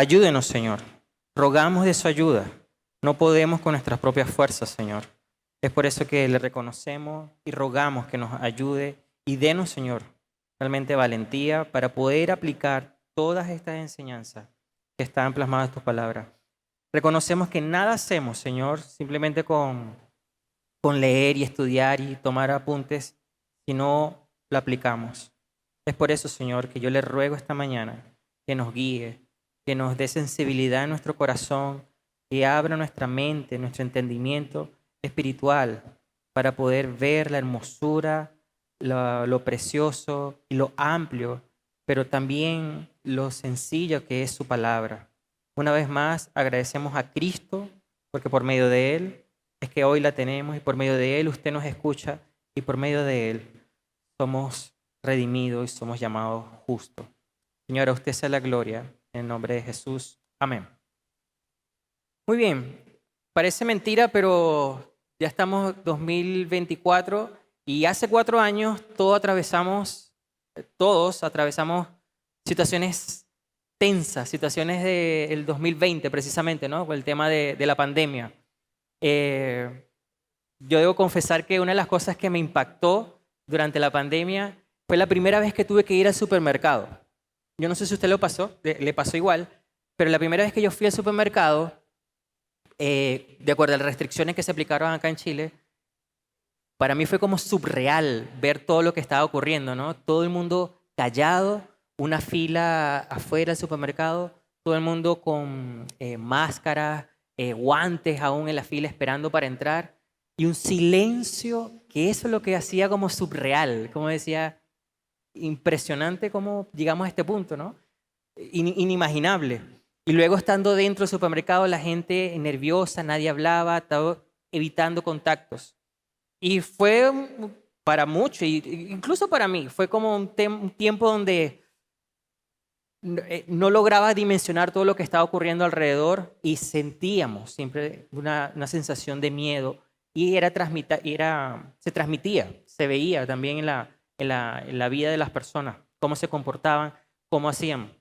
ayúdenos, Señor. Rogamos de su ayuda. No podemos con nuestras propias fuerzas, Señor. Es por eso que le reconocemos y rogamos que nos ayude y denos, Señor, realmente valentía para poder aplicar todas estas enseñanzas que están plasmadas en tus palabras. Reconocemos que nada hacemos, Señor, simplemente con leer y estudiar y tomar apuntes, si no lo aplicamos. Es por eso, Señor, que yo le ruego esta mañana que nos guíe, que nos dé sensibilidad en nuestro corazón, que abra nuestra mente, nuestro entendimiento espiritual para poder ver la hermosura, lo precioso y lo amplio, pero también lo sencillo que es su palabra. Una vez más, agradecemos a Cristo, porque por medio de Él es que hoy la tenemos y por medio de Él usted nos escucha y por medio de Él somos redimidos y somos llamados justos. Señor, a usted sea la gloria, en el nombre de Jesús. Amén. Muy bien, parece mentira, pero ya estamos en 2024 y hace 4 años todos atravesamos situaciones tensas, situaciones del 2020 precisamente, ¿no? Con el tema de la pandemia. Yo debo confesar que una de las cosas que me impactó durante la pandemia fue la primera vez que tuve que ir al supermercado. Yo no sé si a usted le pasó igual, pero la primera vez que yo fui al supermercado, de acuerdo a las restricciones que se aplicaron acá en Chile, para mí fue como surreal ver todo lo que estaba ocurriendo, ¿no? Todo el mundo callado, una fila afuera del supermercado, todo el mundo con máscaras, guantes aún en la fila esperando para entrar, y un silencio que eso es lo que hacía como surreal, como decía, impresionante cómo llegamos a este punto, ¿no? Inimaginable. Y luego estando dentro del supermercado, la gente nerviosa, nadie hablaba, estaba evitando contactos. Y fue para muchos, incluso para mí, fue como un tiempo donde no lograba dimensionar todo lo que estaba ocurriendo alrededor y sentíamos siempre una sensación de miedo y se transmitía, se veía también en la vida de las personas, cómo se comportaban, cómo hacían.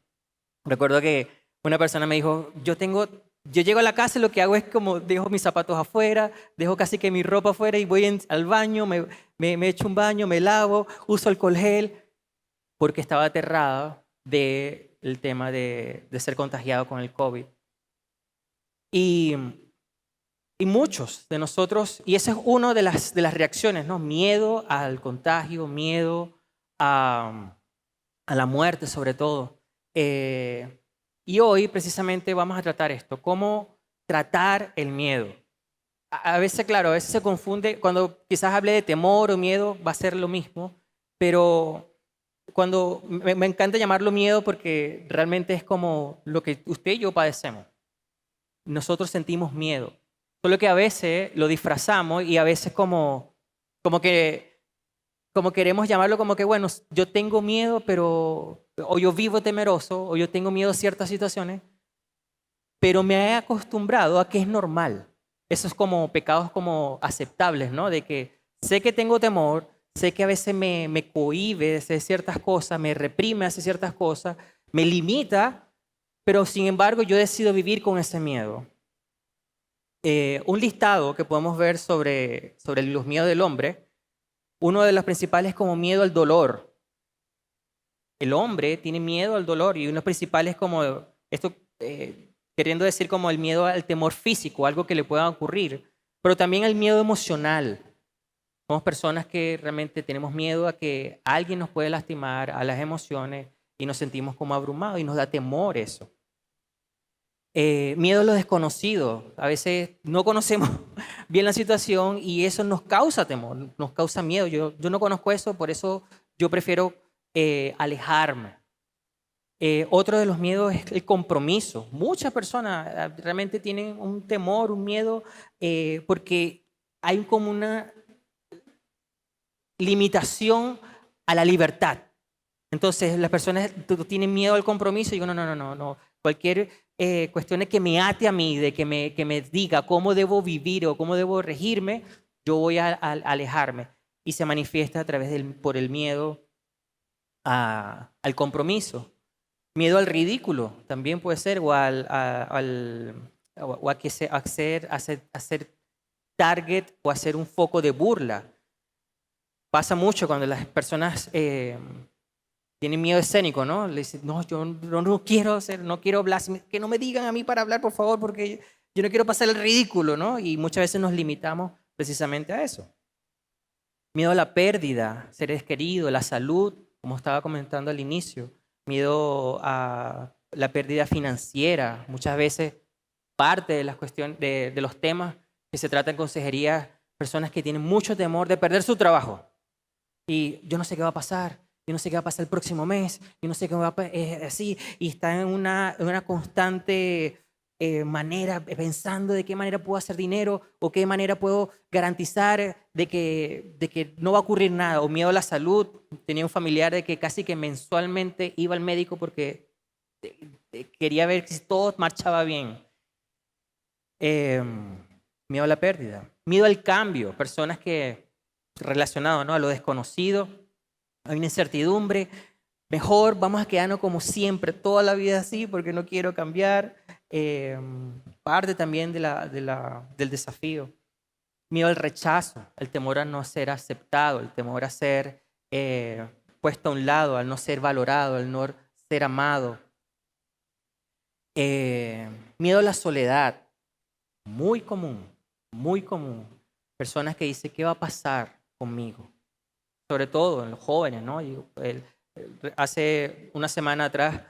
Recuerdo que una persona me dijo, yo llego a la casa y lo que hago es como dejo mis zapatos afuera, dejo casi que mi ropa afuera y voy al baño, me echo un baño, me lavo, uso alcohol gel, porque estaba aterrada del tema de ser contagiado con el COVID. Y muchos de nosotros, y esa es una de las reacciones, ¿no? Miedo al contagio, miedo a la muerte sobre todo. Y hoy precisamente vamos a tratar esto, cómo tratar el miedo. A veces, claro, a veces se confunde, cuando quizás hable de temor o miedo va a ser lo mismo, pero cuando me encanta llamarlo miedo porque realmente es como lo que usted y yo padecemos. Nosotros sentimos miedo, solo que a veces lo disfrazamos y a veces como queremos llamarlo como que, bueno, yo tengo miedo, o yo vivo temeroso, o yo tengo miedo a ciertas situaciones, pero me he acostumbrado a que es normal. Esos como pecados como aceptables, ¿no? De que sé que tengo temor, sé que a veces me cohíbe de hacer ciertas cosas, me reprime hacer ciertas cosas, me limita, pero sin embargo yo decido vivir con ese miedo. Un listado que podemos ver sobre los miedos del hombre, uno de los principales es como miedo al dolor. El hombre tiene miedo al dolor y uno principal es como esto, queriendo decir como el miedo al temor físico, algo que le pueda ocurrir, pero también al miedo emocional. Somos personas que realmente tenemos miedo a que alguien nos puede lastimar, a las emociones y nos sentimos como abrumados y nos da temor eso. Miedo a lo desconocido. A veces no conocemos bien la situación y eso nos causa temor, nos causa miedo. Yo no conozco eso, por eso yo prefiero alejarme. Otro de los miedos es el compromiso. Muchas personas realmente tienen un temor, un miedo, porque hay como una limitación a la libertad. Entonces las personas tienen miedo al compromiso y digo, no. Cualquier cuestión que me ate a mí, de que me diga cómo debo vivir o cómo debo regirme, yo voy a alejarme. Y se manifiesta a través por el miedo al compromiso. Miedo al ridículo también puede ser, o a que a ser target o a ser un foco de burla. Pasa mucho cuando las personas tienen miedo escénico, ¿no? Le dicen, no, yo no quiero no quiero hablar, que no me digan a mí para hablar, por favor, porque yo no quiero pasar el ridículo, ¿no? Y muchas veces nos limitamos precisamente a eso. Miedo a la pérdida, seres queridos, la salud, como estaba comentando al inicio. Miedo a la pérdida financiera. Muchas veces parte de las cuestiones, de los temas que se tratan en consejería, personas que tienen mucho temor de perder su trabajo. Y yo no sé qué va a pasar, yo no sé qué va a pasar el próximo mes, yo no sé qué va a pasar, así, y está en una constante manera, pensando de qué manera puedo hacer dinero o qué manera puedo garantizar de que no va a ocurrir nada, o miedo a la salud. Tenía un familiar de que casi que mensualmente iba al médico porque quería ver si todo marchaba bien. Miedo a la pérdida, miedo al cambio, personas que relacionado, ¿no?, a lo desconocido, hay una incertidumbre, mejor vamos a quedarnos como siempre, toda la vida así, porque no quiero cambiar. Parte también del desafío. Miedo al rechazo, el temor a no ser aceptado, el temor a ser puesto a un lado, al no ser valorado, al no ser amado. Miedo a la soledad, muy común, muy común. Personas que dicen, ¿qué va a pasar conmigo? Sobre todo en los jóvenes, ¿no? Hace una semana atrás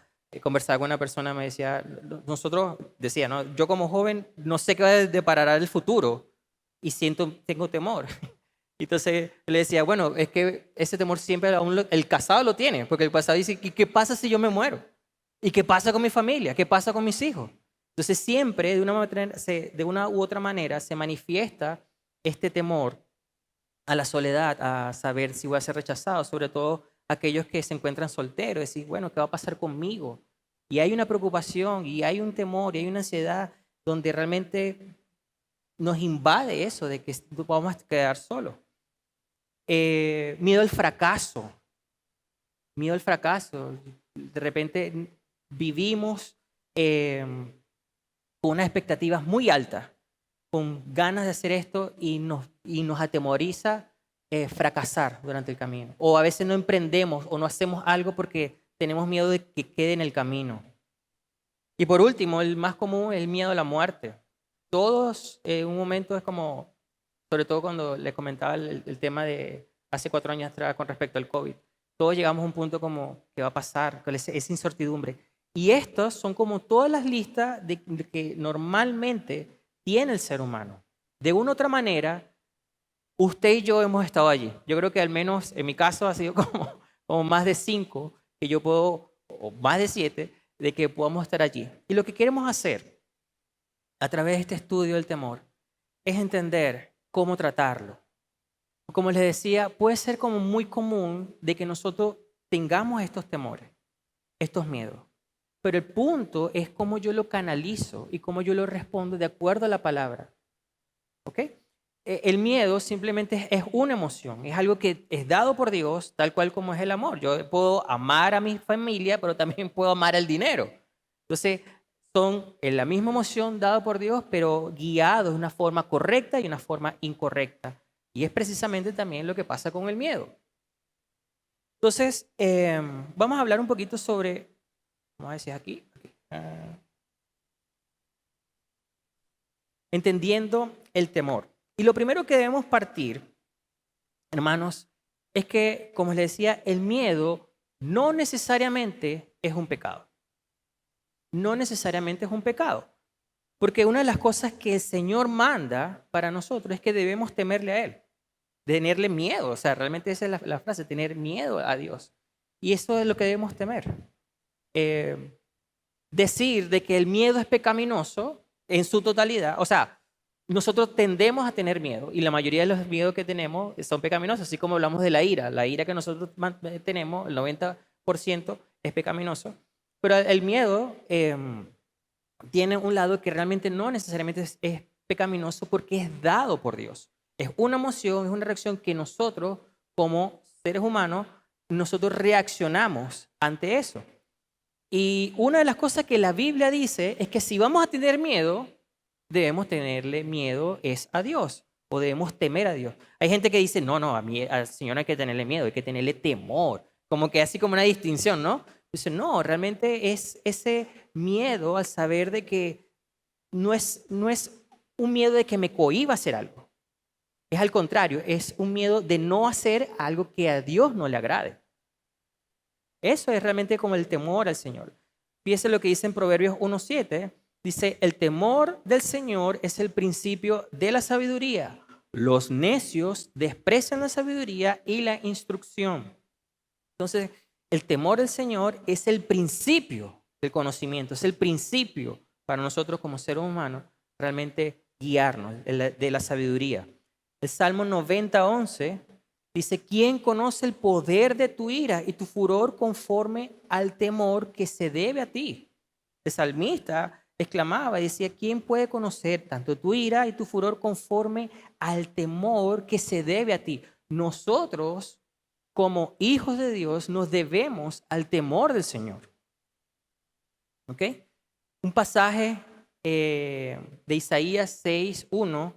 conversaba con una persona, me decía, nosotros, decía, ¿no?, yo como joven no sé qué va a deparar el futuro y tengo temor. Entonces le decía, bueno, es que ese temor siempre aún el casado lo tiene, porque el casado dice, ¿y qué pasa si yo me muero? ¿Y qué pasa con mi familia? ¿Qué pasa con mis hijos? Entonces siempre, de una u otra manera, se manifiesta este temor a la soledad, a saber si voy a ser rechazado, sobre todo aquellos que se encuentran solteros, decir, bueno, ¿qué va a pasar conmigo? Y hay una preocupación, y hay un temor, y hay una ansiedad donde realmente nos invade eso de que vamos a quedar solos. Miedo al fracaso, miedo al fracaso. De repente vivimos con unas expectativas muy altas, con ganas de hacer esto y nos atemoriza fracasar durante el camino. O a veces no emprendemos o no hacemos algo porque tenemos miedo de que quede en el camino. Y por último, el más común es el miedo a la muerte. Todos en un momento es como, sobre todo cuando les comentaba el tema de hace 4 años atrás con respecto al COVID, todos llegamos a un punto como, ¿qué va a pasar? Con esa incertidumbre. Y estos son como todas las listas de que normalmente tiene el ser humano. De una u otra manera, usted y yo hemos estado allí. Yo creo que al menos en mi caso ha sido como más de 5 que yo puedo, o más de 7, de que podamos estar allí. Y lo que queremos hacer a través de este estudio del temor es entender cómo tratarlo. Como les decía, puede ser como muy común de que nosotros tengamos estos temores, estos miedos. Pero el punto es cómo yo lo canalizo y cómo yo lo respondo de acuerdo a la palabra. ¿Ok? El miedo simplemente es una emoción, es algo que es dado por Dios, tal cual como es el amor. Yo puedo amar a mi familia, pero también puedo amar el dinero. Entonces, son en la misma emoción dada por Dios, pero guiados de una forma correcta y una forma incorrecta. Y es precisamente también lo que pasa con el miedo. Entonces, vamos a hablar un poquito sobre, vamos a decir aquí, entendiendo el temor. Y lo primero que debemos partir, hermanos, es que, como les decía, el miedo no necesariamente es un pecado. No necesariamente es un pecado. Porque una de las cosas que el Señor manda para nosotros es que debemos temerle a Él, tenerle miedo. O sea, realmente esa es la frase, tener miedo a Dios. Y eso es lo que debemos temer. Decir de que el miedo es pecaminoso en su totalidad, o sea, nosotros tendemos a tener miedo y la mayoría de los miedos que tenemos son pecaminosos, así como hablamos de la ira que nosotros tenemos, el 90% es pecaminoso, pero el miedo tiene un lado que realmente no necesariamente es pecaminoso porque es dado por Dios. Es una emoción, es una reacción que nosotros como seres humanos, nosotros reaccionamos ante eso. Y una de las cosas que la Biblia dice es que si vamos a tener miedo, debemos tenerle miedo es a Dios o debemos temer a Dios. Hay gente que dice, no, no, al Señor no hay que tenerle miedo, hay que tenerle temor. Como que así como una distinción, ¿no? Dice, no, realmente es ese miedo al saber de que no es un miedo de que me cohíba hacer algo. Es al contrario, es un miedo de no hacer algo que a Dios no le agrade. Eso es realmente como el temor al Señor. Fíjese lo que dice en Proverbios 1:7. Dice, el temor del Señor es el principio de la sabiduría. Los necios desprecian la sabiduría y la instrucción. Entonces, el temor del Señor es el principio del conocimiento, es el principio para nosotros como seres humanos realmente guiarnos de la sabiduría. El Salmo 90:11 dice, ¿quién conoce el poder de tu ira y tu furor conforme al temor que se debe a ti? El salmista exclamaba y decía, ¿quién puede conocer tanto tu ira y tu furor conforme al temor que se debe a ti? Nosotros, como hijos de Dios, nos debemos al temor del Señor. ¿Ok? Un pasaje de Isaías 6:1,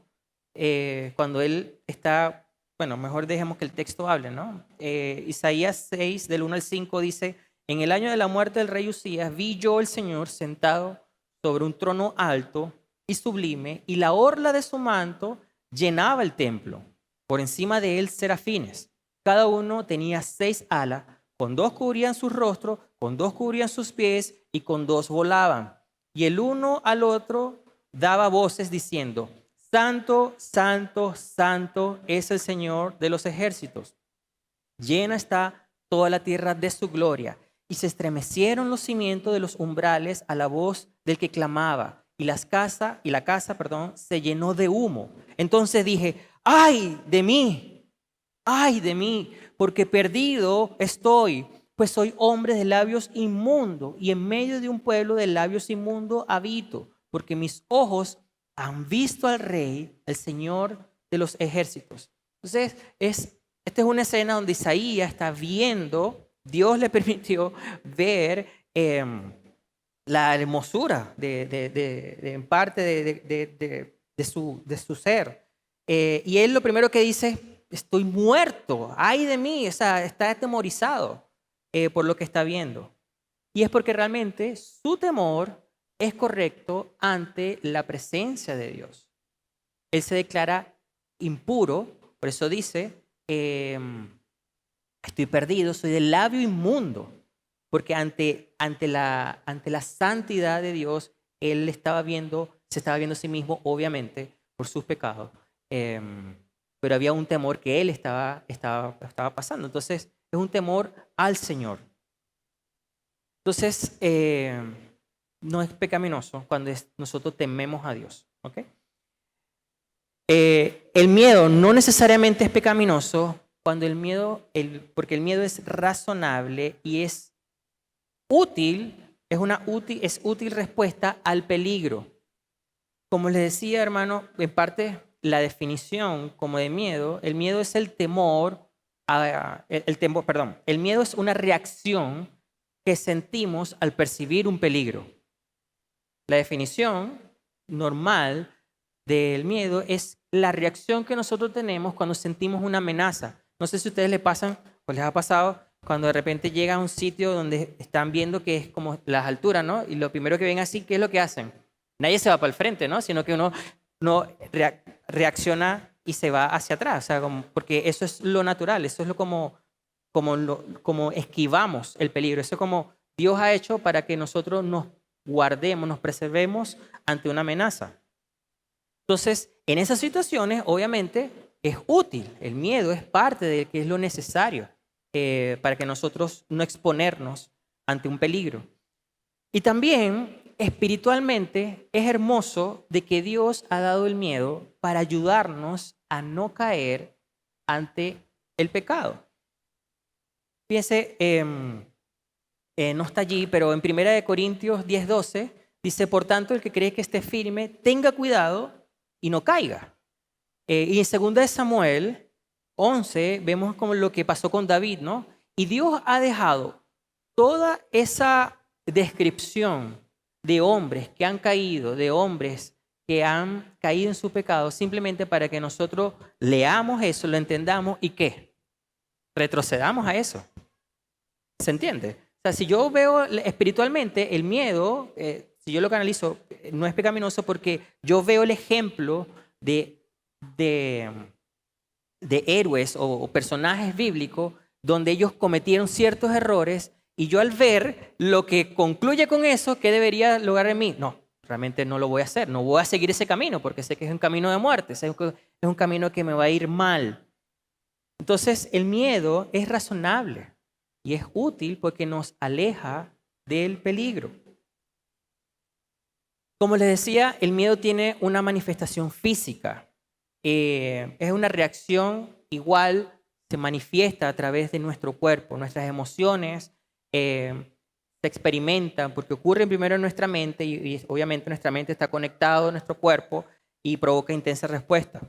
cuando él está, bueno, mejor dejemos que el texto hable, ¿no? Isaías 6, del 1 al 5 dice, en el año de la muerte del rey Usías, vi yo el Señor sentado sobre un trono alto y sublime, y la orla de su manto llenaba el templo. Por encima de él serafines. Cada uno tenía 6 alas, con 2 cubrían su rostro, con 2 cubrían sus pies y con 2 volaban. Y el uno al otro daba voces diciendo, Santo, Santo, Santo es el Señor de los ejércitos. Llena está toda la tierra de su gloria. Y se estremecieron los cimientos de los umbrales a la voz del que clamaba. Y la casa, se llenó de humo. Entonces dije, ¡ay de mí! ¡Ay de mí! Porque perdido estoy, pues soy hombre de labios inmundos y en medio de un pueblo de labios inmundos habito, porque mis ojos han visto al Rey, el Señor de los ejércitos. Entonces, esta es una escena donde Isaías está viendo, Dios le permitió ver la hermosura en parte de su ser. Y él lo primero que dice, estoy muerto, ay de mí, está atemorizado por lo que está viendo. Y es porque realmente su temor es correcto ante la presencia de Dios. Él se declara impuro, por eso dice, estoy perdido, soy de labio inmundo, porque ante la santidad de Dios, él se estaba viendo a sí mismo, obviamente, por sus pecados, pero había un temor que él estaba pasando. Entonces, es un temor al Señor. Entonces, no es pecaminoso cuando nosotros tememos a Dios. ¿Ok? El miedo no necesariamente es pecaminoso cuando porque el miedo es razonable y es útil, es útil respuesta al peligro. Como les decía, hermano, en parte la definición como de miedo, el miedo es el temor, el miedo es una reacción que sentimos al percibir un peligro. La definición normal del miedo es la reacción que nosotros tenemos cuando sentimos una amenaza. No sé si a ustedes les pasan o les ha pasado cuando de repente llegan a un sitio donde están viendo que es como las alturas, ¿no? Y lo primero que ven así, ¿qué es lo que hacen? Nadie se va para el frente, ¿no? Sino que uno reacciona y se va hacia atrás, o sea, porque eso es lo natural, eso es como esquivamos el peligro, eso es como Dios ha hecho para que nosotros nos guardemos, nos preservemos ante una amenaza. Entonces, en esas situaciones, obviamente, es útil. El miedo es parte de que es lo necesario para que nosotros no exponernos ante un peligro. Y también, espiritualmente, es hermoso de que Dios ha dado el miedo para ayudarnos a no caer ante el pecado. Fíjense, no está allí, pero en 1 Corintios 10:12 dice, por tanto, el que cree que esté firme, tenga cuidado y no caiga. Y en 2 Samuel 11 vemos como lo que pasó con David, ¿no? Y Dios ha dejado toda esa descripción de hombres que han caído, de hombres que han caído en su pecado, simplemente para que nosotros leamos eso, lo entendamos y ¿qué? Retrocedamos a eso. ¿Se entiende? O sea, si yo veo espiritualmente el miedo, si yo lo canalizo, no es pecaminoso porque yo veo el ejemplo de héroes o personajes bíblicos donde ellos cometieron ciertos errores y yo al ver lo que concluye con eso, ¿qué debería lograr en mí? No, realmente no lo voy a hacer, no voy a seguir ese camino porque sé que es un camino de muerte, sé que es un camino que me va a ir mal. Entonces el miedo es razonable y es útil porque nos aleja del peligro. Como les decía, el miedo tiene una manifestación física. Es una reacción igual, se manifiesta a través de nuestro cuerpo, nuestras emociones se experimentan porque ocurren primero en nuestra mente y obviamente nuestra mente está conectada a nuestro cuerpo y provoca intensa respuesta.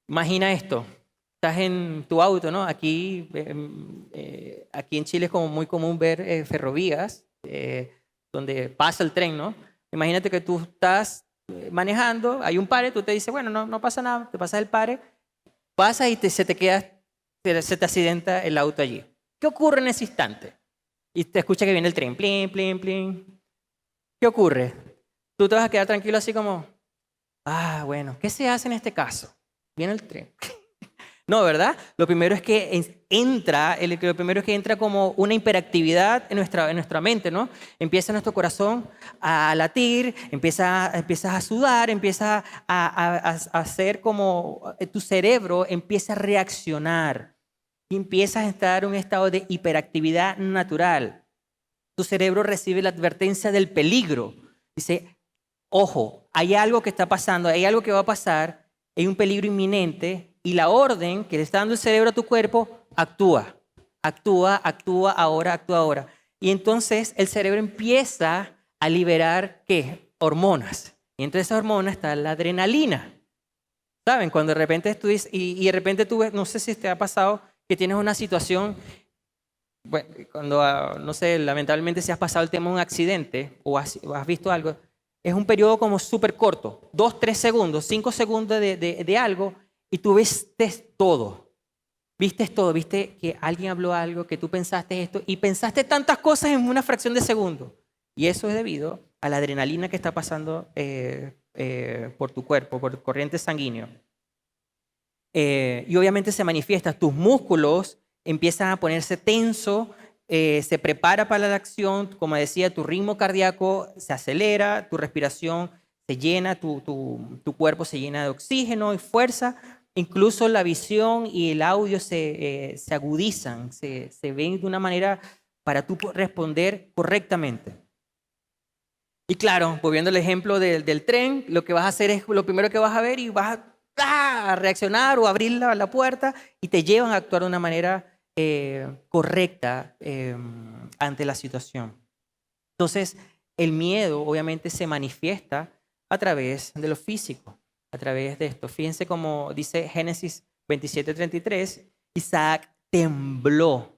Imagina esto, estás en tu auto, ¿no? Aquí en Chile es como muy común ver ferrovías donde pasa el tren, ¿no? Imagínate que tú estás manejando, hay un pare, tú te dices, bueno, no pasa nada, te pasas el pare, pasas y se te accidenta el auto allí. ¿Qué ocurre en ese instante? Y te escucha que viene el tren, plin, plin, plin. ¿Qué ocurre? Tú te vas a quedar tranquilo así como, bueno, ¿qué se hace en este caso? Viene el tren. No, ¿verdad? Lo primero es que entra como una hiperactividad en nuestra mente, ¿no? Empieza nuestro corazón a latir, empiezas a sudar, empieza a hacer como tu cerebro empieza a reaccionar y empiezas a estar en un estado de hiperactividad natural. Tu cerebro recibe la advertencia del peligro. Dice, ojo, hay algo que está pasando, hay algo que va a pasar, hay un peligro inminente. Y la orden que le está dando el cerebro a tu cuerpo, actúa ahora. Y entonces el cerebro empieza a liberar, ¿qué? Hormonas. Y entre esas hormonas está la adrenalina. ¿Saben? Cuando de repente tú dices, y de repente tú ves, no sé si te ha pasado que tienes una situación, bueno, cuando, no sé, lamentablemente si has pasado el tema de un accidente o has visto algo, es un periodo como súper corto, 2, 3 segundos, 5 segundos de algo, y tú viste todo, viste que alguien habló algo, que tú pensaste esto y pensaste tantas cosas en una fracción de segundo. Y eso es debido a la adrenalina que está pasando por tu cuerpo, por el corriente sanguíneo. Y obviamente se manifiesta, tus músculos empiezan a ponerse tensos, se prepara para la acción, como decía, tu ritmo cardíaco se acelera, tu respiración se llena, tu cuerpo se llena de oxígeno y fuerza. Incluso la visión y el audio se agudizan, se ven de una manera para tú responder correctamente. Y claro, volviendo al ejemplo del tren, lo que vas a hacer es lo primero que vas a ver y vas a reaccionar o abrir la puerta y te llevan a actuar de una manera correcta ante la situación. Entonces, el miedo obviamente se manifiesta a través de lo físico, a través de esto. Fíjense como dice Génesis 27:33, Isaac tembló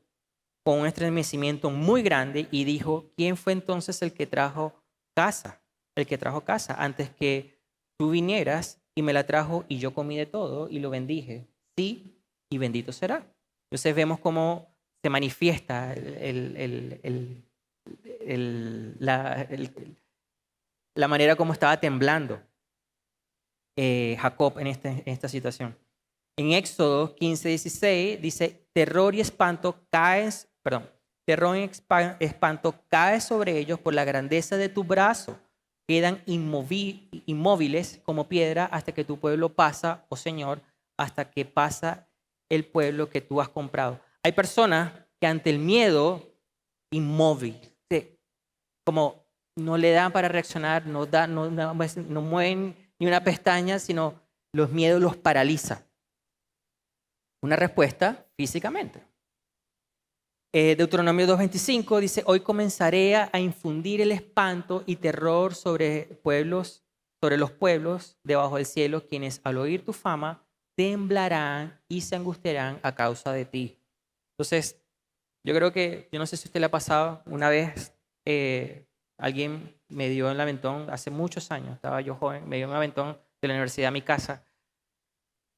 con un estremecimiento muy grande y dijo, ¿quién fue entonces el que trajo casa? El que trajo casa antes que tú vinieras y me la trajo y yo comí de todo y lo bendije. Sí, y bendito será. Entonces vemos cómo se manifiesta la manera como estaba temblando Jacob en esta situación. En Éxodo 15:16 dice, terror y espanto cae sobre ellos por la grandeza de tu brazo. Quedan inmóviles como piedra hasta que tu pueblo pasa, oh Señor, hasta que pasa el pueblo que tú has comprado. Hay personas que ante el miedo, inmóvil, como no le dan para reaccionar, no mueven ni una pestaña, sino los miedos los paraliza. Una respuesta físicamente. Deuteronomio 2:25 dice, hoy comenzaré a infundir el espanto y terror sobre los pueblos debajo del cielo, quienes al oír tu fama temblarán y se angustiarán a causa de ti. Entonces, Yo creo que, yo no sé si a usted le ha pasado, una vez alguien me dio el aventón, hace muchos años, estaba yo joven, me dio un aventón de la universidad a mi casa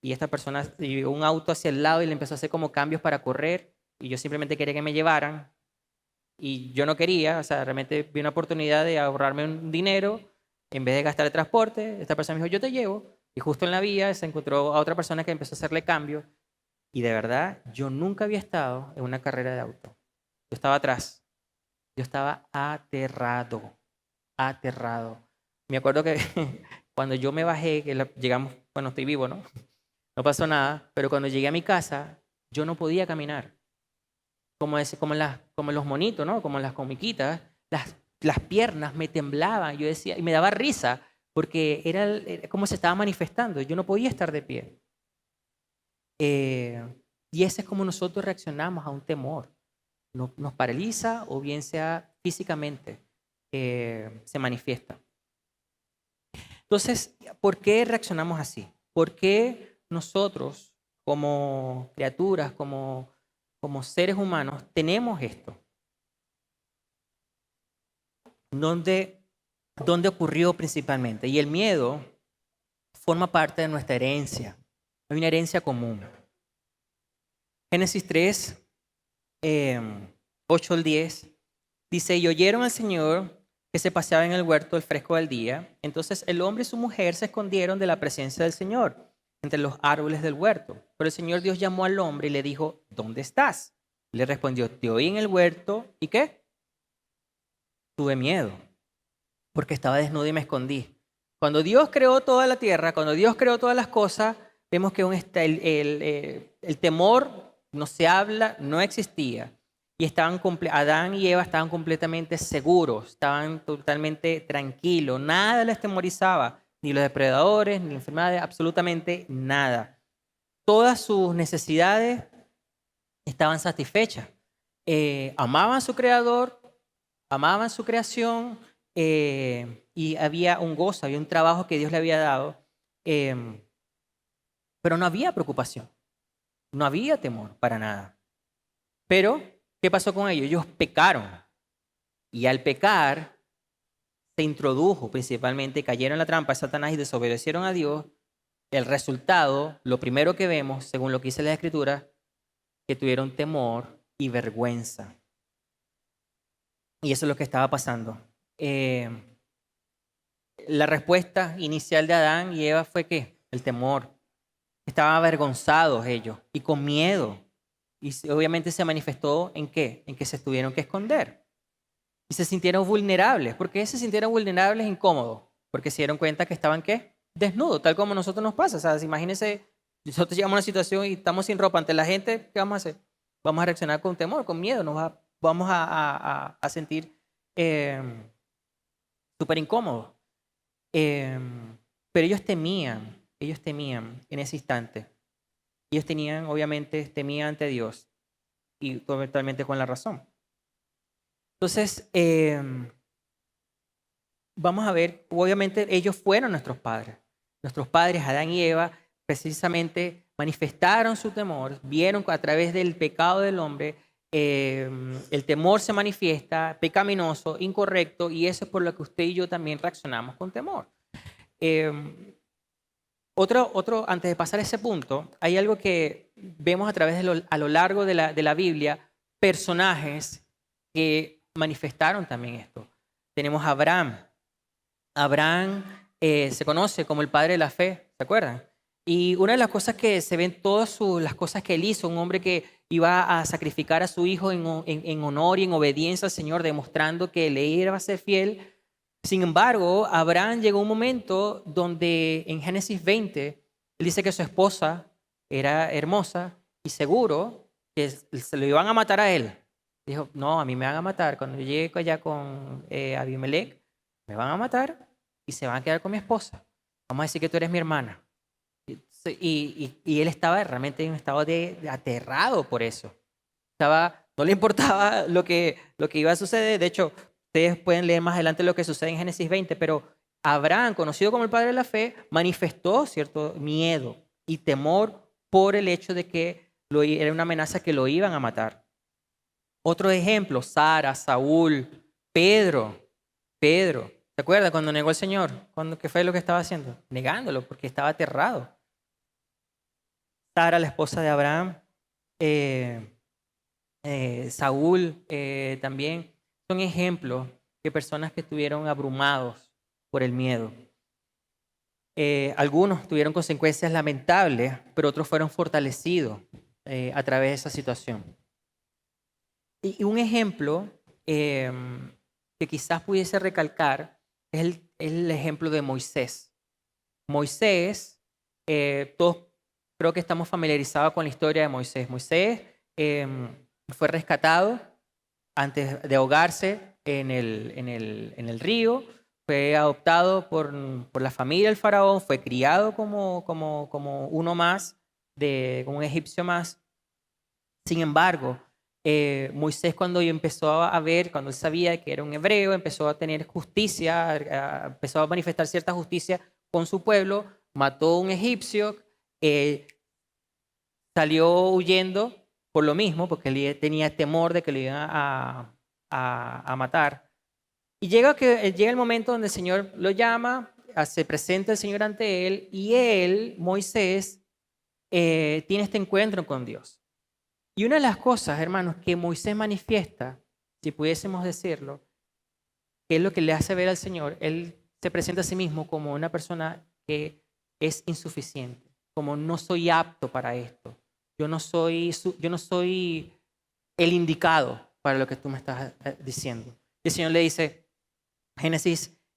y esta persona llegó un auto hacia el lado y le empezó a hacer como cambios para correr y yo simplemente quería que me llevaran y yo no quería, o sea, realmente vi una oportunidad de ahorrarme un dinero en vez de gastar el transporte. Esta persona me dijo, yo te llevo y justo en la vía se encontró a otra persona que empezó a hacerle cambios y de verdad yo nunca había estado en una carrera de auto. Yo estaba atrás, yo estaba aterrado, aterrado. Me acuerdo que cuando yo me bajé, que llegamos, bueno, estoy vivo, ¿no? No pasó nada, pero cuando llegué a mi casa, yo no podía caminar. Como los monitos, ¿no? Como las comiquitas, las piernas me temblaban, yo decía, y me daba risa, porque era como se estaba manifestando, yo no podía estar de pie. Y ese es como nosotros reaccionamos a un temor. Nos paraliza o bien sea físicamente se manifiesta. Entonces, ¿por qué reaccionamos así? ¿Por qué nosotros como criaturas, como seres humanos, tenemos esto? ¿Dónde ocurrió principalmente? Y el miedo forma parte de nuestra herencia. Hay una herencia común. Génesis 3, 8 al 10, dice, y oyeron al Señor que se paseaba en el huerto el fresco del día. Entonces el hombre y su mujer se escondieron de la presencia del Señor entre los árboles del huerto. Pero el Señor Dios llamó al hombre y le dijo, ¿dónde estás? Le respondió, te oí en el huerto, ¿y qué? Tuve miedo, porque estaba desnudo y me escondí. Cuando Dios creó toda la tierra, cuando Dios creó todas las cosas, vemos que el temor no se habla, no existía. Y Adán y Eva estaban completamente seguros, estaban totalmente tranquilos, nada les temorizaba, ni los depredadores, ni las enfermedades, absolutamente nada. Todas sus necesidades estaban satisfechas. Amaban a su creador, amaban su creación y había un gozo, había un trabajo que Dios le había dado, pero no había preocupación, no había temor para nada. Pero, ¿qué pasó con ellos? Ellos pecaron y al pecar se introdujo principalmente, cayeron en la trampa de Satanás y desobedecieron a Dios. El resultado, lo primero que vemos, según lo que dice la Escritura, que tuvieron temor y vergüenza. Y eso es lo que estaba pasando. La respuesta inicial de Adán y Eva fue ¿qué? El temor. Estaban avergonzados ellos y con miedo. Y obviamente se manifestó ¿en qué? En que se tuvieron que esconder. Y se sintieron vulnerables. ¿Por qué se sintieron vulnerables e incómodos? Porque se dieron cuenta que estaban ¿qué? Desnudos, tal como a nosotros nos pasa. O sea, imagínense, nosotros llegamos a una situación y estamos sin ropa ante la gente, ¿qué vamos a hacer? Vamos a reaccionar con temor, con miedo, vamos a sentir súper incómodos. Pero ellos temían en ese instante. Ellos temían ante Dios y totalmente con la razón. Entonces, vamos a ver, obviamente ellos fueron nuestros padres. Nuestros padres, Adán y Eva, precisamente manifestaron su temor, vieron a través del pecado del hombre, el temor se manifiesta, pecaminoso, incorrecto, y eso es por lo que usted y yo también reaccionamos con temor. Antes de pasar a ese punto, hay algo que vemos a lo largo de la Biblia, personajes que manifestaron también esto. Tenemos a Abraham. Abraham se conoce como el padre de la fe, ¿se acuerdan? Y una de las cosas que se ven todas las cosas que él hizo, un hombre que iba a sacrificar a su hijo en honor y en obediencia al Señor, demostrando que le iba a ser fiel. Sin embargo, Abraham llegó a un momento donde en Génesis 20, él dice que su esposa era hermosa y seguro que se lo iban a matar a él. Dijo, no, a mí me van a matar. Cuando yo llegue allá con Abimelech, me van a matar y se van a quedar con mi esposa. Vamos a decir que tú eres mi hermana. Y él estaba realmente en un estado de aterrado por eso. No le importaba lo que iba a suceder. De hecho, ustedes pueden leer más adelante lo que sucede en Génesis 20, pero Abraham, conocido como el padre de la fe, manifestó cierto miedo y temor por el hecho de que era una amenaza que lo iban a matar. Otro ejemplo, Sara, Saúl, Pedro. ¿Se acuerda cuando negó al Señor? ¿Qué fue lo que estaba haciendo? Negándolo porque estaba aterrado. Sara, la esposa de Abraham, eh, Saúl también son ejemplos de personas que estuvieron abrumados por el miedo. Algunos tuvieron consecuencias lamentables, pero otros fueron fortalecidos a través de esa situación. Y un ejemplo que quizás pudiese recalcar es el ejemplo de Moisés. Moisés, todos creo que estamos familiarizados con la historia de Moisés. Moisés fue rescatado antes de ahogarse en el río, fue adoptado por la familia del faraón, fue criado como uno más, como un egipcio más. Sin embargo, Moisés cuando empezó a ver, cuando él sabía que era un hebreo, empezó a tener justicia, empezó a manifestar cierta justicia con su pueblo, mató a un egipcio, salió huyendo por lo mismo, porque él tenía temor de que lo iban a matar. Y llega el momento donde el Señor lo llama, se presenta el Señor ante él, y él, Moisés, tiene este encuentro con Dios. Y una de las cosas, hermanos, que Moisés manifiesta, si pudiésemos decirlo, que es lo que le hace ver al Señor, él se presenta a sí mismo como una persona que es insuficiente, como no soy apto para esto, yo no soy el indicado para lo que tú me estás diciendo. Y el Señor le dice,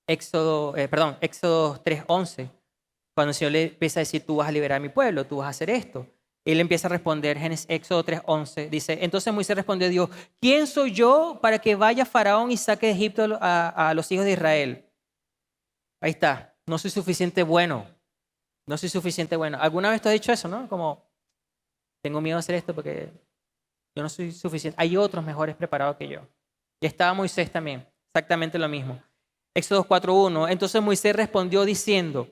Éxodo 3:11, cuando el Señor le empieza a decir, tú vas a liberar a mi pueblo, tú vas a hacer esto. Él empieza a responder, Éxodo 3:11, dice, entonces Moisés respondió a Dios, ¿quién soy yo para que vaya Faraón y saque de Egipto a los hijos de Israel? Ahí está, no soy suficiente bueno, no soy suficiente bueno. ¿Alguna vez te has dicho eso, no? Como, tengo miedo de hacer esto porque yo no soy suficiente. Hay otros mejores preparados que yo. Y estaba Moisés también, exactamente lo mismo. Éxodo 4:1, entonces Moisés respondió diciendo,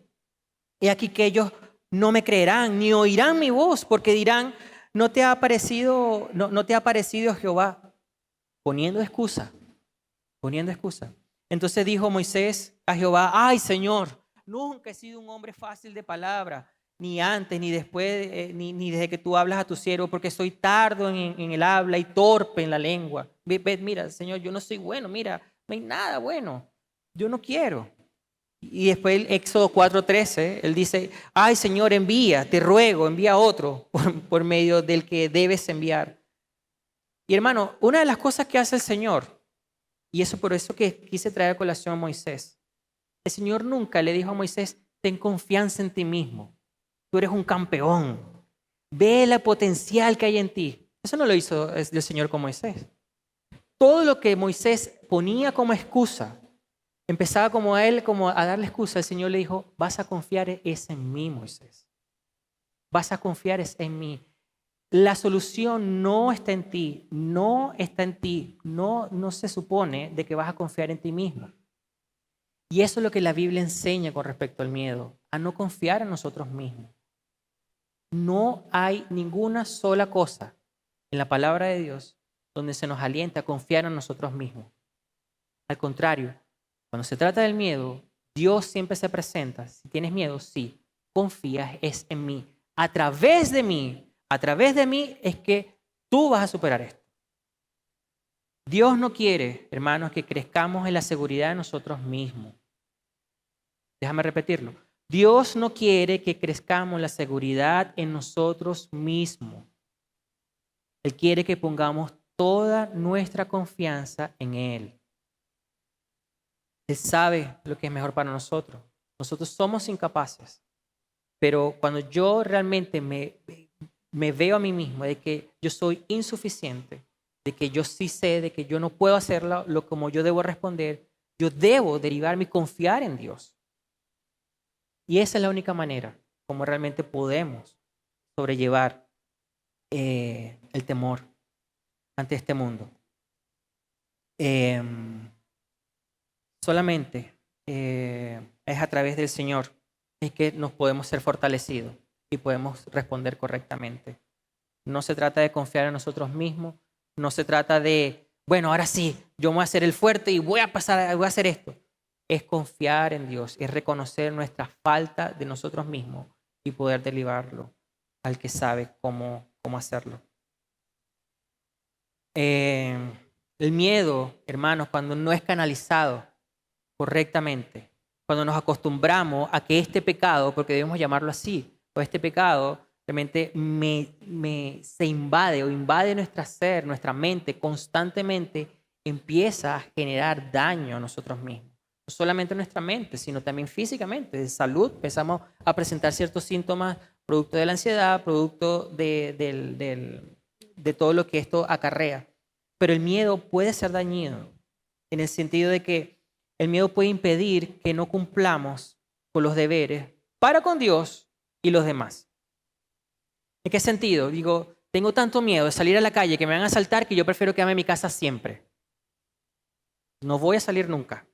he aquí que ellos no me creerán ni oirán mi voz, porque dirán, no te ha parecido Jehová, poniendo excusa. Entonces dijo Moisés a Jehová, ay Señor, nunca he sido un hombre fácil de palabra, ni antes, ni después, ni desde que tú hablas a tu siervo, porque soy tardo en el habla y torpe en la lengua. Mira, Señor, yo no soy bueno, mira, no hay nada bueno, yo no quiero. Y después el Éxodo 4:13, él dice, ay Señor, envía, te ruego, envía otro por medio del que debes enviar. Y hermano, una de las cosas que hace el Señor, y eso por eso que quise traer a colación a Moisés, el Señor nunca le dijo a Moisés, ten confianza en ti mismo, tú eres un campeón, ve el potencial que hay en ti. Eso no lo hizo el Señor con Moisés. Todo lo que Moisés ponía como excusa, empezaba como a darle excusa. El Señor le dijo, vas a confiar es en mí, Moisés. Vas a confiar es en mí. La solución no está en ti, no está en ti. No se supone de que vas a confiar en ti mismo. Y eso es lo que la Biblia enseña con respecto al miedo, a no confiar en nosotros mismos. No hay ninguna sola cosa en la palabra de Dios donde se nos alienta a confiar en nosotros mismos. Al contrario, cuando se trata del miedo, Dios siempre se presenta. Si tienes miedo, sí, confías es en mí. A través de mí es que tú vas a superar esto. Dios no quiere, hermanos, que crezcamos en la seguridad de nosotros mismos. Déjame repetirlo. Dios no quiere que crezcamos en la seguridad en nosotros mismos. Él quiere que pongamos toda nuestra confianza en Él. Él sabe lo que es mejor para nosotros. Nosotros somos incapaces. Pero cuando yo realmente me veo a mí mismo de que yo soy insuficiente, de que yo sí sé, de que yo no puedo hacerlo como yo debo responder, yo debo derivarme y confiar en Dios. Y esa es la única manera como realmente podemos sobrellevar el temor ante este mundo. Solamente es a través del Señor es que nos podemos ser fortalecidos y podemos responder correctamente. No se trata de confiar en nosotros mismos, No se trata de, bueno, ahora sí, yo voy a ser el fuerte y voy a hacer esto. Es confiar en Dios, es reconocer nuestra falta de nosotros mismos y poder derivarlo al que sabe cómo hacerlo. El miedo, hermanos, cuando no es canalizado correctamente, cuando nos acostumbramos a que este pecado, porque debemos llamarlo así, o este pecado realmente se invade o invade nuestra ser, nuestra mente constantemente, empieza a generar daño a nosotros mismos. No solamente nuestra mente, sino también físicamente, de salud. Empezamos a presentar ciertos síntomas producto de la ansiedad, producto de todo lo que esto acarrea. Pero el miedo puede ser dañino en el sentido de que el miedo puede impedir que no cumplamos con los deberes para con Dios y los demás. ¿En qué sentido? Digo, tengo tanto miedo de salir a la calle que me van a asaltar que yo prefiero quedarme en mi casa siempre. No voy a salir nunca.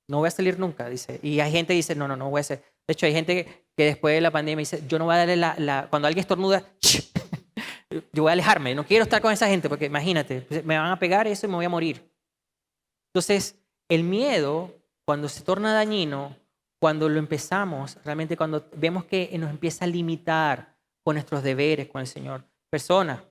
No voy a salir nunca, dice. Y hay gente que dice, no voy a hacer. De hecho, hay gente que después de la pandemia dice, yo no voy a darle cuando alguien estornuda, yo voy a alejarme. No quiero estar con esa gente porque imagínate, me van a pegar eso y me voy a morir. Entonces, el miedo, cuando se torna dañino, cuando lo empezamos, realmente cuando vemos que nos empieza a limitar con nuestros deberes con el Señor. Personas,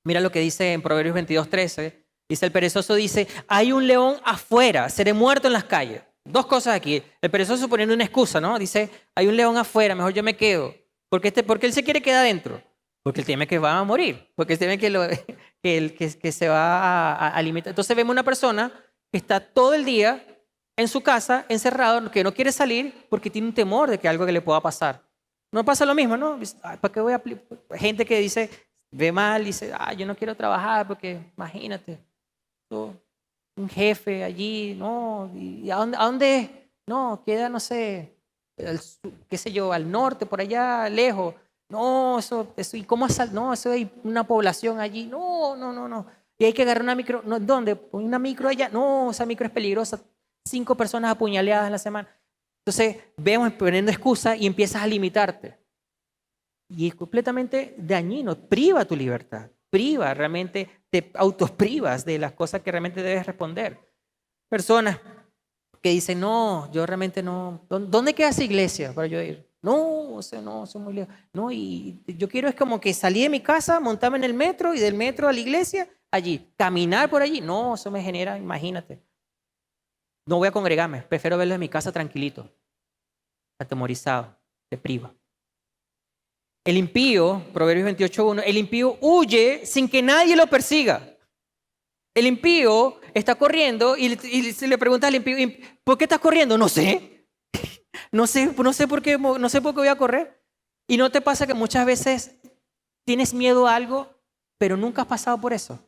mira lo que dice en Proverbios 22:13. Dice, el perezoso dice, hay un león afuera, seré muerto en las calles. Dos cosas aquí. El perezoso poniendo una excusa, ¿no? Dice, hay un león afuera, mejor yo me quedo. Porque él se quiere quedar adentro. Porque él teme que va a morir. Porque él teme que se va a limitar. Entonces vemos una persona que está todo el día en su casa, encerrado, que no quiere salir porque tiene un temor de que algo que le pueda pasar. No pasa lo mismo, ¿no? ¿Para qué voy a gente que dice, ve mal, dice, yo no quiero trabajar porque imagínate, un jefe allí, no, ¿y a dónde? No, queda, no sé, qué sé yo, al norte, por allá, lejos. No, eso ¿y cómo no, eso hay una población allí. No. Y hay que agarrar una micro, no, ¿dónde? Una micro allá. No, esa micro es peligrosa. 5 personas apuñaleadas en la semana. Entonces, vemos poniendo excusas y empiezas a limitarte. Y es completamente dañino, priva tu libertad, realmente te autoprivas de las cosas que realmente debes responder. Personas que dicen, no, yo realmente no, ¿dónde queda esa iglesia para yo ir? No, soy muy lejos. No, y yo quiero es como que salí de mi casa, montarme en el metro y del metro a la iglesia, allí, caminar por allí. No, eso me genera, imagínate. No voy a congregarme, prefiero verlo en mi casa tranquilito, atemorizado, te priva. El impío, Proverbios 28:1, el impío huye sin que nadie lo persiga. El impío está corriendo y se le pregunta al impío, ¿por qué estás corriendo? No sé. No sé por qué voy a correr. ¿Y no te pasa que muchas veces tienes miedo a algo, pero nunca has pasado por eso?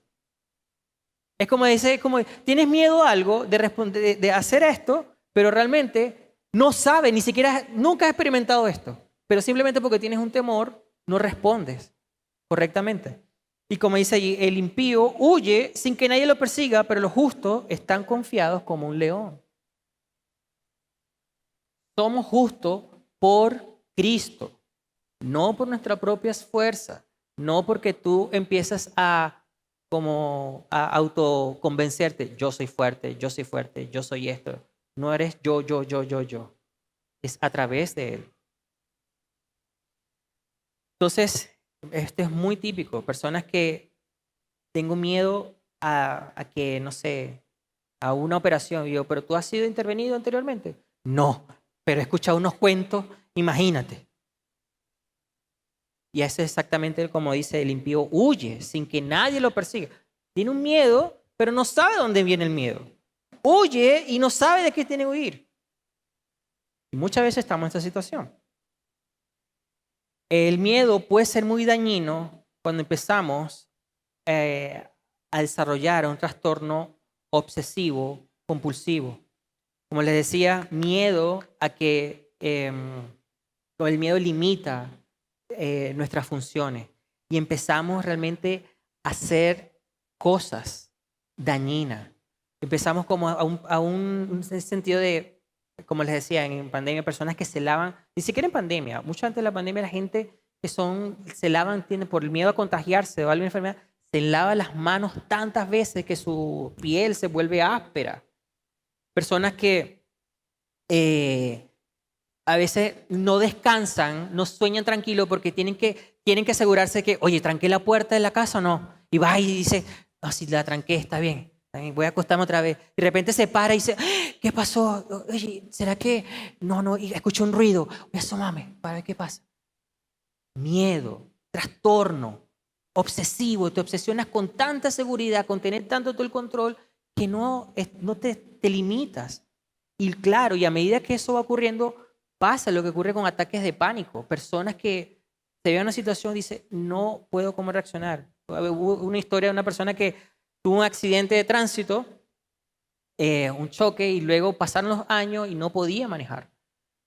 Es como tienes miedo a algo de hacer esto, pero realmente no sabes, ni siquiera, nunca has experimentado esto. Pero simplemente porque tienes un temor, no respondes correctamente. Y como dice allí, el impío huye sin que nadie lo persiga, pero los justos están confiados como un león. Somos justos por Cristo, no por nuestra propia fuerza, no porque tú empiezas a autoconvencerte, yo soy fuerte, yo soy esto. No eres yo. Es a través de Él. Entonces, esto es muy típico. Personas que tengo miedo a que, no sé, a una operación. Y yo, ¿pero tú has sido intervenido anteriormente? No, pero he escuchado unos cuentos, imagínate. Y eso es exactamente como dice el impío, huye sin que nadie lo persiga. Tiene un miedo, pero no sabe dónde viene el miedo. Huye y no sabe de qué tiene que huir. Y muchas veces estamos en esta situación. El miedo puede ser muy dañino cuando empezamos a desarrollar un trastorno obsesivo, compulsivo. Como les decía, miedo a que el miedo limita nuestras funciones y empezamos realmente a hacer cosas dañinas. Empezamos como a un sentido de, como les decía, en pandemia, personas que se lavan, ni siquiera en pandemia, mucho antes de la pandemia la gente que se lavan, por el miedo a contagiarse o alguna enfermedad, se lava las manos tantas veces que su piel se vuelve áspera. Personas que a veces no descansan, no sueñan tranquilo porque tienen que asegurarse que, oye, ¿tranqué la puerta de la casa o no? Y va y dice, no, si la tranqué, está bien, voy a acostarme otra vez. Y de repente se para y dice, ¡ah! ¿Qué pasó? Oye, ¿será que? No, y escuché un ruido. Voy a asomarme para ver qué pasa. Miedo, trastorno, obsesivo. Te obsesionas con tanta seguridad, con tener tanto todo el control, que no te limitas. Y claro, y a medida que eso va ocurriendo, pasa lo que ocurre con ataques de pánico. Personas que se ven en una situación y dicen, no puedo cómo reaccionar. Hubo una historia de una persona que tuvo un accidente de tránsito, un choque, y luego pasaron los años y no podía manejar.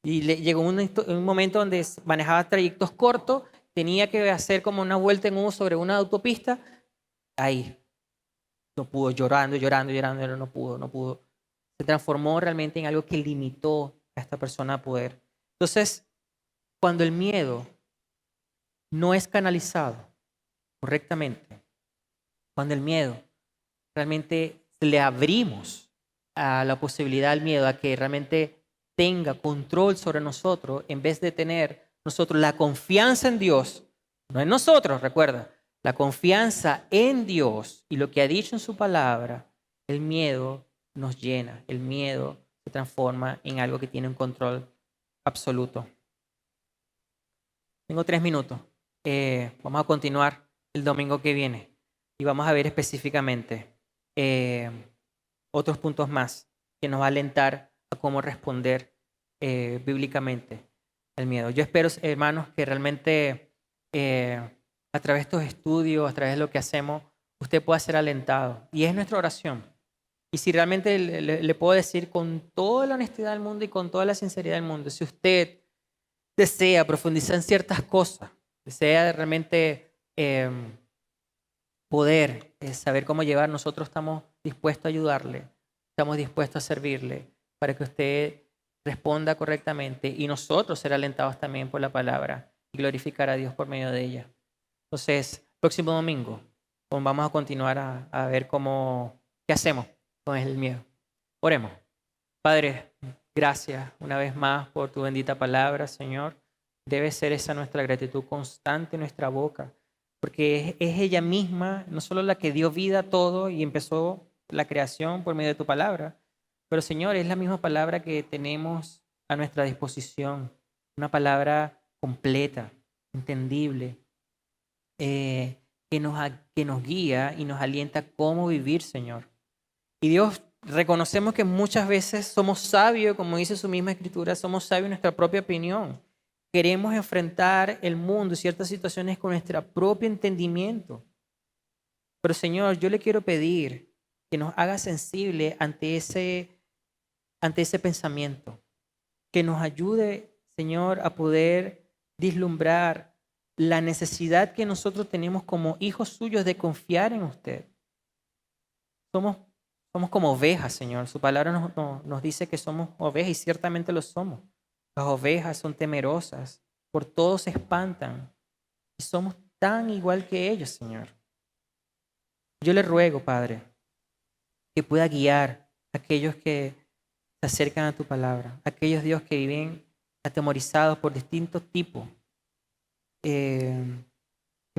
Y llegó un momento donde manejaba trayectos cortos, tenía que hacer como una vuelta en U sobre una autopista. Ahí no pudo, llorando, no pudo. Se transformó realmente en algo que limitó a esta persona a poder. Entonces, cuando el miedo no es canalizado correctamente, cuando el miedo realmente le abrimos a la posibilidad del miedo a que realmente tenga control sobre nosotros, en vez de tener nosotros la confianza en Dios, no en nosotros, recuerda, la confianza en Dios y lo que ha dicho en su palabra, el miedo nos llena, el miedo se transforma en algo que tiene un control absoluto. Tengo 3 minutos. Vamos a continuar el domingo que viene y vamos a ver específicamente otros puntos más que nos va a alentar a cómo responder bíblicamente al miedo. Yo espero, hermanos, que realmente a través de estos estudios, a través de lo que hacemos, usted pueda ser alentado. Y es nuestra oración. Y si realmente le puedo decir con toda la honestidad del mundo y con toda la sinceridad del mundo, si usted desea profundizar en ciertas cosas, desea realmente poder saber cómo llevar, nosotros estamos dispuestos a ayudarle, estamos dispuestos a servirle para que usted responda correctamente y nosotros ser alentados también por la palabra y glorificar a Dios por medio de ella. Entonces, próximo domingo vamos a continuar a ver qué hacemos con el miedo. Oremos. Padre, gracias una vez más por tu bendita palabra, Señor. Debe ser esa nuestra gratitud constante en nuestra boca, porque es ella misma, no solo la que dio vida a todo y empezó la creación por medio de tu palabra, pero Señor, es la misma palabra que tenemos a nuestra disposición, una palabra completa, entendible, que nos guía y nos alienta cómo vivir, Señor. Y Dios, reconocemos que muchas veces somos sabios, como dice su misma escritura, somos sabios en nuestra propia opinión. Queremos enfrentar el mundo y ciertas situaciones con nuestro propio entendimiento. Pero Señor, yo le quiero pedir que nos haga sensible ante ese pensamiento. Que nos ayude, Señor, a poder vislumbrar la necesidad que nosotros tenemos como hijos suyos de confiar en usted. Somos como ovejas, Señor. Su palabra nos dice que somos ovejas y ciertamente lo somos. Las ovejas son temerosas, por todo se espantan y somos tan igual que ellos, Señor. Yo le ruego, Padre, que pueda guiar a aquellos que se acercan a tu palabra, a aquellos, Dios, que viven atemorizados por distintos tipos, que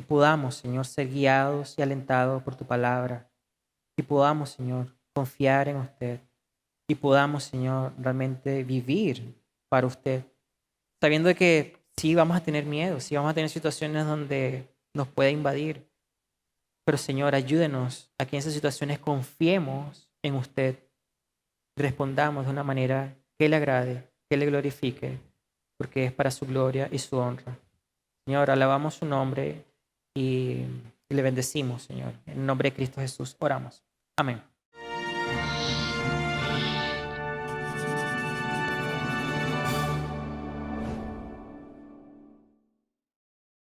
podamos, Señor, ser guiados y alentados por tu palabra, y podamos, Señor, confiar en usted y podamos, Señor, realmente vivir para usted, sabiendo de que sí vamos a tener miedo, sí vamos a tener situaciones donde nos puede invadir, pero Señor, ayúdenos a que en esas situaciones confiemos en usted, respondamos de una manera que le agrade, que le glorifique, porque es para su gloria y su honra. Señor, alabamos su nombre y le bendecimos, Señor. En el nombre de Cristo Jesús oramos. Amén.